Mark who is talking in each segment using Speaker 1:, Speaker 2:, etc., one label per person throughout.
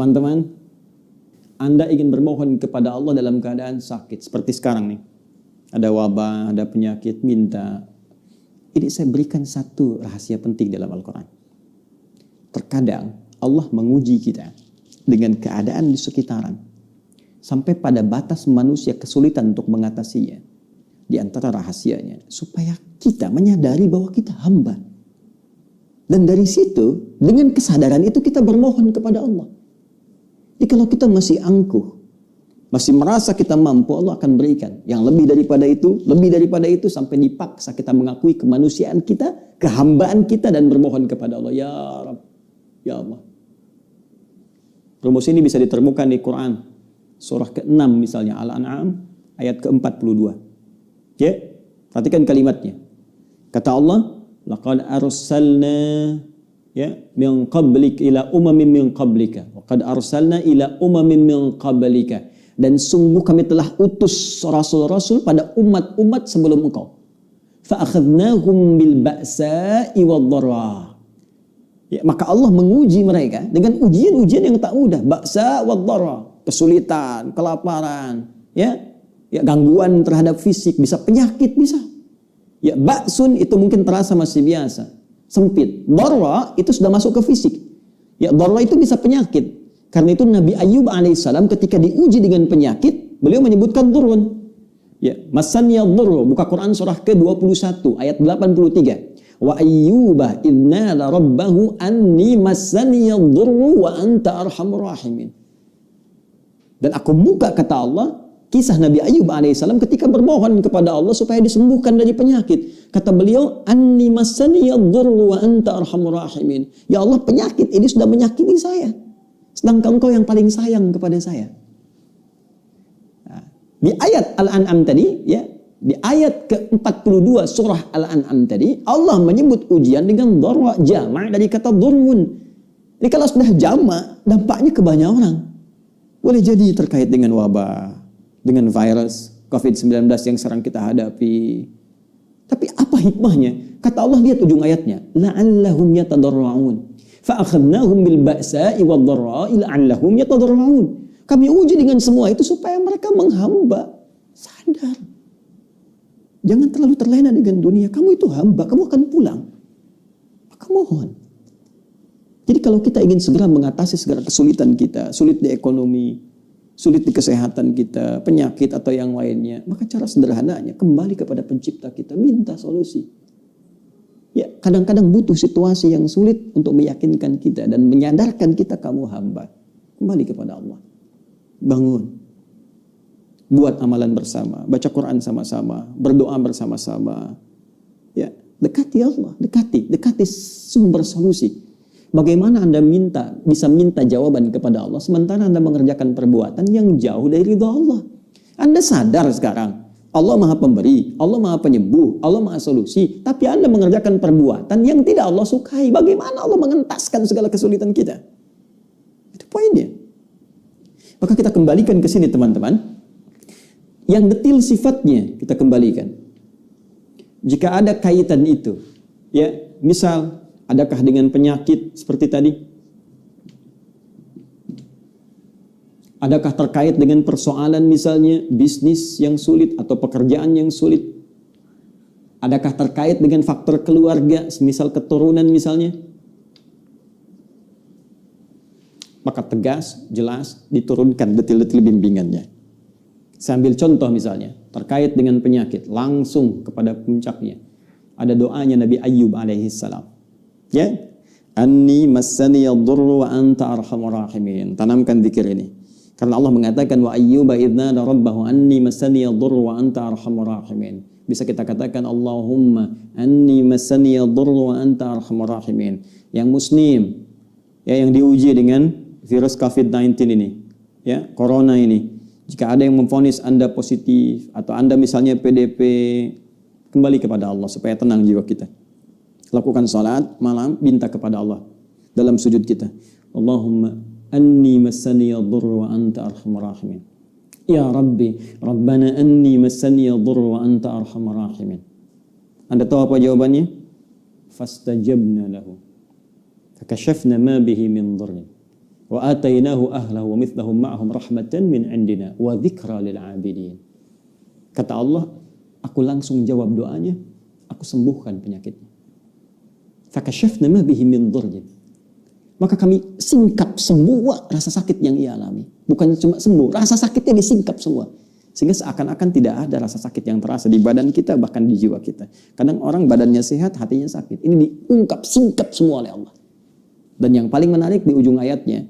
Speaker 1: Teman-teman, Anda ingin bermohon kepada Allah dalam keadaan sakit. Seperti sekarang nih. Ada wabah, ada penyakit, minta. Ini saya berikan satu rahasia penting dalam Al-Quran. Terkadang Allah menguji kita dengan keadaan di sekitaran. Sampai pada batas manusia kesulitan untuk mengatasinya. Di antara rahasianya, supaya kita menyadari bahwa kita hamba. Dan dari situ, dengan kesadaran itu kita bermohon kepada Allah. Jadi kalau kita masih angkuh, masih merasa kita mampu, Allah akan berikan. Yang lebih daripada itu, sampai dipaksa kita mengakui kemanusiaan kita, kehambaan kita, dan bermohon kepada Allah. Ya Rabb, ya Allah. Rumus ini bisa ditemukan di Quran. Surah ke-6 misalnya, Al-An'am, ayat ke-42. Ya, perhatikan kalimatnya. Kata Allah, laqad arsalna min qablik ila umamin min qablika. Laqad arsalna ila umamin min qablika. Dan sungguh kami telah utus rasul-rasul pada umat-umat sebelum engkau. Fa akhadnahum bil ba'sa'i wad dharra. Ya, maka Allah menguji mereka dengan ujian-ujian yang tak mudah. Ba'sa wad dharra. Kesulitan, kelaparan, ya gangguan terhadap fisik, bisa penyakit, bisa. Ya, ba'sun itu mungkin terasa masih biasa, sempit. Dharra itu sudah masuk ke fisik. Ya, dharra itu bisa penyakit. Karena itu Nabi Ayyub alaihissalam ketika diuji dengan penyakit, beliau menyebutkan durun. Ya, masaniya dhurru, buka Quran surah ke-21 ayat 83. Wa ayyuba idnala rabbahu anni masaniya dhurru wa anta arhamur rahimin. Dan aku buka, kata Allah, kisah Nabi Ayyub alaihissalam ketika bermohon kepada Allah supaya disembuhkan dari penyakit. Kata beliau, anni masaniya dhurru wa anta arhamur rahimin. Ya Allah, penyakit ini sudah menyakiti saya. Sedangkan engkau yang paling sayang kepada saya. Nah, di ayat Al-An'am tadi, ya, di ayat ke-42 surah Al-An'am tadi, Allah menyebut ujian dengan dharra, jama' dari kata dhurrun. Jadi kalau sudah jama', dampaknya ke banyak orang. Boleh jadi terkait dengan wabah, dengan virus COVID-19 yang sekarang kita hadapi. Tapi apa hikmahnya? Kata Allah, lihat ujung ayatnya. La'allahum yatadarra'un. Fa'akhadnahum bil ba'sa'i wad dharra'i la'allahum yatadarra'un. Kami uji dengan semua itu supaya mereka menghamba. Sadar. Jangan terlalu terlena dengan dunia. Kamu itu hamba, kamu akan pulang. Maka mohon. Jadi kalau kita ingin segera mengatasi segala kesulitan kita, sulit di ekonomi, sulit di kesehatan kita, penyakit atau yang lainnya, maka cara sederhananya kembali kepada pencipta kita, minta solusi. Ya, kadang-kadang butuh situasi yang sulit untuk meyakinkan kita dan menyadarkan kita kamu hamba. Kembali kepada Allah. Bangun. Buat amalan bersama, baca Quran sama-sama, berdoa bersama-sama. Ya, dekati Allah, dekati sumber solusi. Bagaimana Anda bisa minta jawaban kepada Allah sementara Anda mengerjakan perbuatan yang jauh dari ridha Allah? Anda sadar sekarang Allah Maha Pemberi, Allah Maha Penyembuh, Allah Maha Solusi, tapi Anda mengerjakan perbuatan yang tidak Allah sukai. Bagaimana Allah mengentaskan segala kesulitan kita? Itu poinnya. Maka kita kembalikan ke sini teman-teman. Yang detil sifatnya kita kembalikan. Jika ada kaitan itu, ya, misal adakah dengan penyakit seperti tadi? Adakah terkait dengan persoalan misalnya bisnis yang sulit atau pekerjaan yang sulit? Adakah terkait dengan faktor keluarga, semisal keturunan misalnya? Maka tegas, jelas, diturunkan detil-detil bimbingannya. Saya ambil contoh misalnya, terkait dengan penyakit, langsung kepada puncaknya. Ada doanya Nabi Ayyub alaihissalam. Ya, anni massaniya dhurru wa anta arhamur rahimin. Tanamkan zikir ini. Karena Allah mengatakan wa ayyuba idna rabbahu anni massaniya dhurru wa anta arhamur rahimin. Bisa kita katakan Allahumma anni massaniya dhurru wa anta arhamur rahimin. Yang muslim, ya, yang diuji dengan virus COVID-19 ini, ya, corona ini. Jika ada yang memvonis Anda positif atau Anda misalnya PDP, kembali kepada Allah supaya tenang jiwa kita. Lakukan salat malam, minta kepada Allah dalam sujud kita. Allahumma anni massaniya dhurru wa anta arhamur rahimin. Ya Rabbi, Rabbana anni massaniya dhurru wa anta arhamur rahimin. Anda tahu apa jawabannya? Fastajabna lahu. Fakashafna ma bihi min dhurrin. Wa atainahu ahlahu wa mithlahum ma'ahum rahmatan min indina wa dzikra lil 'abidin. Kata Allah, aku langsung jawab doanya, aku sembuhkan penyakitnya. Fakashafna ma bihi min dhurrin. Maka kami singkap semua rasa sakit yang ia alami. Bukan cuma sembuh, rasa sakitnya disingkap semua. Sehingga seakan-akan tidak ada rasa sakit yang terasa di badan kita, bahkan di jiwa kita. Kadang orang badannya sehat, hatinya sakit. Ini diungkap, singkap semua oleh Allah. Dan yang paling menarik di ujung ayatnya,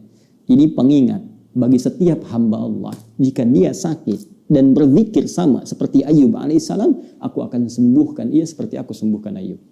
Speaker 1: ini pengingat bagi setiap hamba Allah. Jika dia sakit dan berzikir sama seperti Ayub alaihissalam, aku akan sembuhkan ia seperti aku sembuhkan Ayub.